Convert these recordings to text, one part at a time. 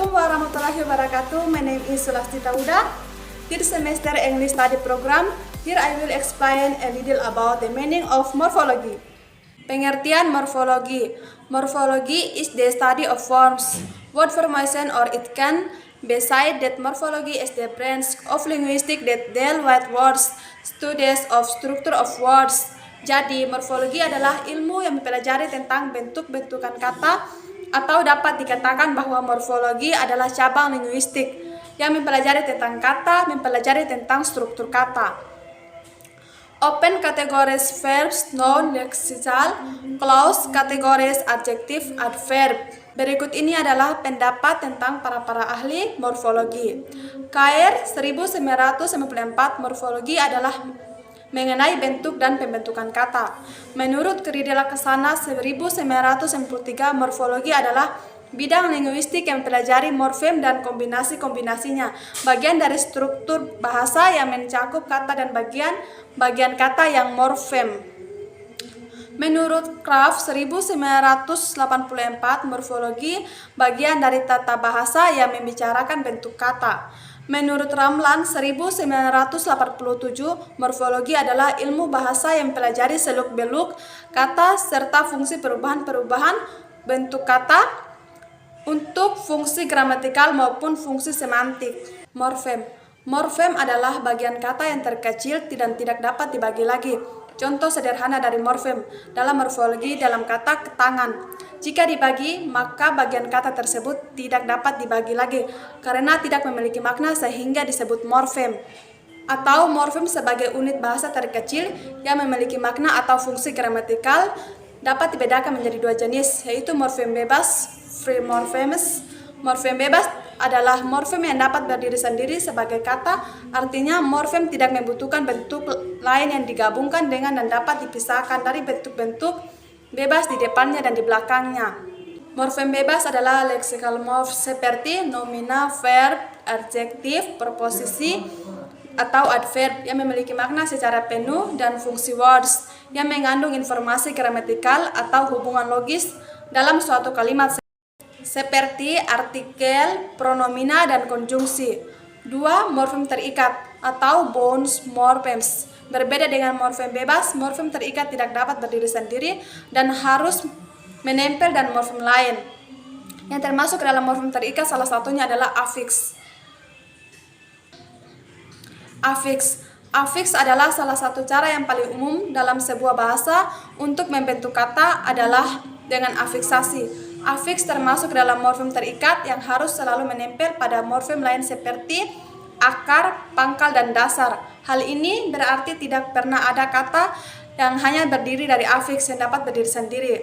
Assalamualaikum warahmatullahi wabarakatuh. My name is Sulastita Uda. This semester English study program. Here I will explain a little about the meaning of morphology. Pengertian morfologi. Morphology is the study of forms, word formation, or it can be said that morphology is the branch of linguistics that deal with words, studies of structure of words. Jadi, morfologi adalah ilmu yang mempelajari tentang bentuk-bentukan kata, atau dapat dikatakan bahwa morfologi adalah cabang linguistik yang mempelajari tentang kata, mempelajari tentang struktur kata. Open categories verbs, noun, lexical, close categories adjective, adverb. Berikut ini adalah pendapat tentang para ahli morfologi. KR 1994, morfologi adalah mengenai bentuk dan pembentukan kata. Menurut Kridela Kesana 1993, morfologi adalah bidang linguistik yang mempelajari morfem dan kombinasi-kombinasinya, bagian dari struktur bahasa yang mencakup kata dan bagian kata yang morfem. Menurut Kraft 1984, morfologi bagian dari tata bahasa yang membicarakan bentuk kata. Menurut Ramlan 1987, morfologi adalah ilmu bahasa yang mempelajari seluk-beluk kata serta fungsi perubahan-perubahan bentuk kata untuk fungsi gramatikal maupun fungsi semantik. Morfem. Morfem adalah bagian kata yang terkecil dan tidak dapat dibagi lagi. Contoh sederhana dari morfem dalam morfologi dalam kata tangan. Jika dibagi, maka bagian kata tersebut tidak dapat dibagi lagi karena tidak memiliki makna sehingga disebut morfem. Atau morfem sebagai unit bahasa terkecil yang memiliki makna atau fungsi gramatikal dapat dibedakan menjadi dua jenis, yaitu morfem bebas, free morphemes. Morfem bebas adalah morfem yang dapat berdiri sendiri sebagai kata, artinya morfem tidak membutuhkan bentuk lain yang digabungkan dengan dan dapat dipisahkan dari bentuk-bentuk bebas di depannya dan di belakangnya. Morfem bebas adalah lexical morph seperti nomina, verb, adjektif, preposisi, atau adverb yang memiliki makna secara penuh dan fungsi words yang mengandung informasi gramatikal atau hubungan logis dalam suatu kalimat seperti artikel, pronomina, dan konjungsi. 2. Morfem terikat atau bound morphemes. Berbeda dengan morfem bebas, morfem terikat tidak dapat berdiri sendiri dan harus menempel dan morfem lain. Yang termasuk dalam morfem terikat salah satunya adalah afiks. Afiks adalah salah satu cara yang paling umum dalam sebuah bahasa untuk membentuk kata adalah dengan afiksasi. Afiks termasuk dalam morfem terikat yang harus selalu menempel pada morfem lain seperti akar, pangkal, dan dasar. Hal ini berarti tidak pernah ada kata yang hanya berdiri dari afiks yang dapat berdiri sendiri.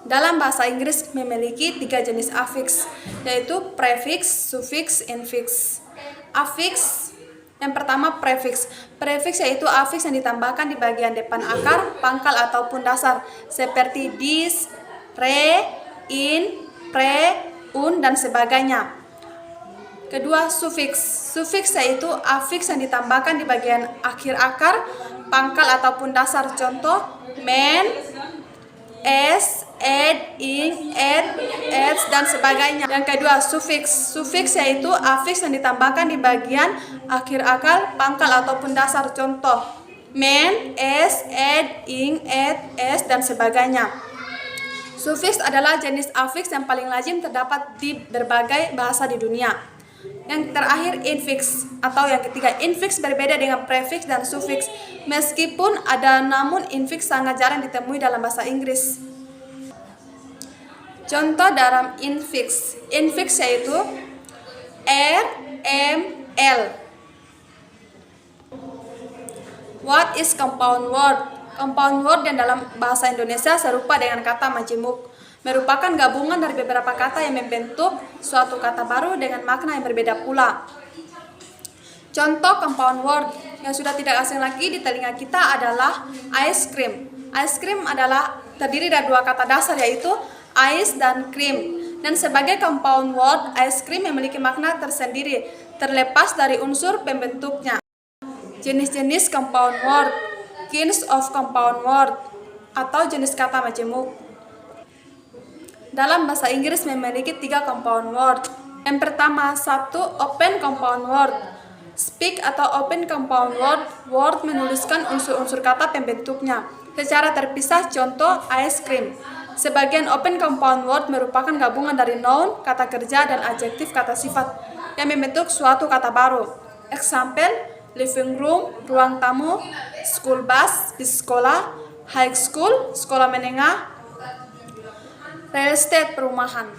Dalam bahasa Inggris memiliki 3 jenis afiks, yaitu prefix, sufiks, infiks. Afiks yang pertama prefix. Prefix yaitu afiks yang ditambahkan di bagian depan akar, pangkal, ataupun dasar, seperti dis, re, in, pre, un, dan sebagainya. Kedua, sufiks. Sufiks yaitu afiks yang ditambahkan di bagian akhir akar, pangkal, ataupun dasar. Contoh, men, es, ed, ing, ed, eds, dan sebagainya. Yang kedua, sufiks. Sufiks yaitu afiks yang ditambahkan di bagian akhir akar, pangkal, ataupun dasar. Contoh, men, es, ed, ing, ed, es, dan sebagainya. Sufiks adalah jenis afiks yang paling lazim terdapat di berbagai bahasa di dunia. Yang terakhir, infiks atau yang ketiga. Infiks berbeda dengan prefix dan sufiks. Meskipun ada, namun infiks sangat jarang ditemui dalam bahasa Inggris. Contoh dalam infiks. Infiks yaitu R, M, L. What is compound word? Compound word yang dalam bahasa Indonesia serupa dengan kata majemuk, merupakan gabungan dari beberapa kata yang membentuk suatu kata baru dengan makna yang berbeda pula. Contoh compound word yang sudah tidak asing lagi di telinga kita adalah ice cream. Ice cream adalah terdiri dari 2 kata dasar, yaitu ice dan cream. Dan sebagai compound word, ice cream memiliki makna tersendiri terlepas dari unsur pembentuknya. Jenis-jenis compound word, kinds of compound word, atau jenis kata majemuk. dalam bahasa Inggris memiliki 3 compound word. Yang pertama, 1. Open compound word. Speak atau open compound word menuliskan unsur-unsur kata pembentuknya secara terpisah, contoh ice cream. Sebagian open compound word merupakan gabungan dari noun, kata kerja, dan adjektif kata sifat yang membentuk suatu kata baru. Example, living room, ruang tamu, school bus, bis sekolah, high school, sekolah menengah, real estate, perumahan.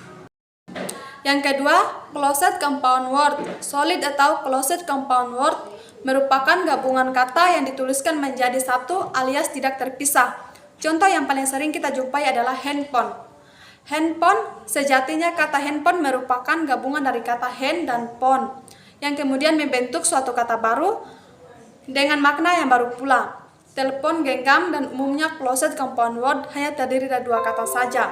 Yang kedua, closed compound word. Solid atau closed compound word merupakan gabungan kata yang dituliskan menjadi satu alias tidak terpisah. Contoh yang paling sering kita jumpai adalah handphone. Handphone, sejatinya kata handphone merupakan gabungan dari kata hand dan phone, yang kemudian membentuk suatu kata baru dengan makna yang baru pula. Telepon, genggam, dan umumnya closed compound word hanya terdiri dari 2 kata saja.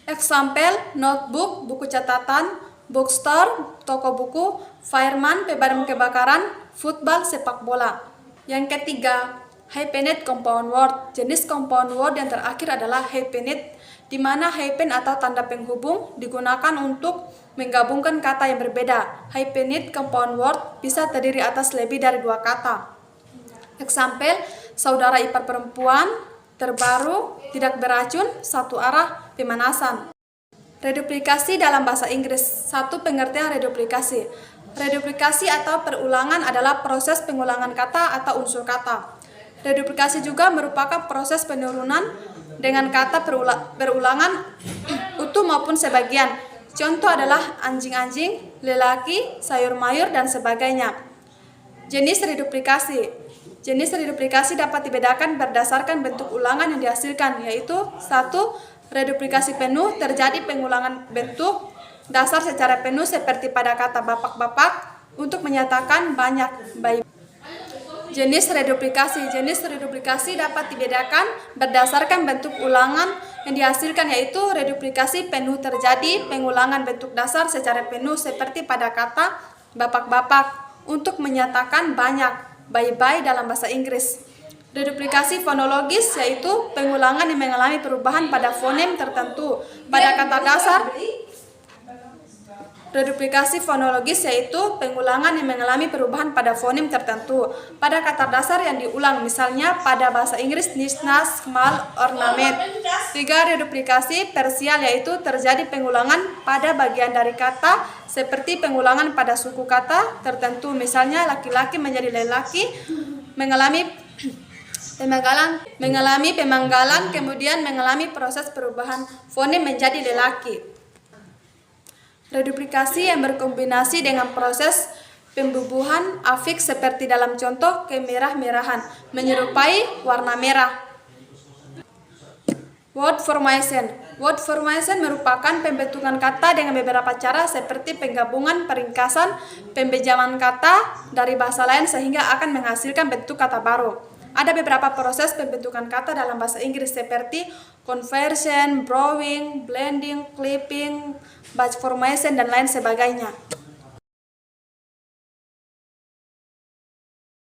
Example, notebook, buku catatan, bookstore, toko buku, fireman, pemadam kebakaran, football, sepak bola. Yang ketiga, hyphenate compound word. Jenis compound word yang terakhir adalah hyphenate, di mana hyphen atau tanda penghubung digunakan untuk menggabungkan kata yang berbeda. Hyphenate compound word bisa terdiri atas lebih dari 2 kata. Example, saudara ipar perempuan, terbaru, tidak beracun, satu arah, pemanasan. Reduplikasi dalam bahasa Inggris. 1. Pengertian reduplikasi. Reduplikasi atau perulangan adalah proses pengulangan kata atau unsur kata. Reduplikasi juga merupakan proses penurunan dengan kata berulangan utuh maupun sebagian. Contoh adalah anjing-anjing, lelaki, sayur mayur, dan sebagainya. Jenis reduplikasi. Jenis reduplikasi dapat dibedakan berdasarkan bentuk ulangan yang dihasilkan, yaitu 1. Reduplikasi penuh, terjadi pengulangan bentuk dasar secara penuh seperti pada kata bapak-bapak untuk menyatakan banyak bayi. Jenis reduplikasi. Jenis reduplikasi dapat dibedakan berdasarkan bentuk ulangan yang dihasilkan, yaitu reduplikasi penuh, terjadi pengulangan bentuk dasar secara penuh seperti pada kata bapak-bapak untuk menyatakan banyak bayi-bayi dalam bahasa Inggris. Reduplikasi fonologis yaitu pengulangan yang mengalami perubahan pada fonem tertentu pada kata dasar. Reduplikasi fonologis yaitu pengulangan yang mengalami perubahan pada fonem tertentu pada kata dasar yang diulang, misalnya pada bahasa Inggris nisnas, mal, ornamen. 3. Reduplikasi parsial yaitu terjadi pengulangan pada bagian dari kata seperti pengulangan pada suku kata tertentu, misalnya laki-laki menjadi lelaki, mengalami pemanggalan, kemudian mengalami proses perubahan fonem menjadi lelaki. Reduplikasi yang berkombinasi dengan proses pembubuhan afiks seperti dalam contoh kemerah-merahan, menyerupai warna merah. Word formation. Word formation merupakan pembentukan kata dengan beberapa cara seperti penggabungan, peringkasan, pembejaman kata dari bahasa lain sehingga akan menghasilkan bentuk kata baru. Ada beberapa proses pembentukan kata dalam bahasa Inggris seperti conversion, borrowing, blending, clipping, batch formation, dan lain sebagainya.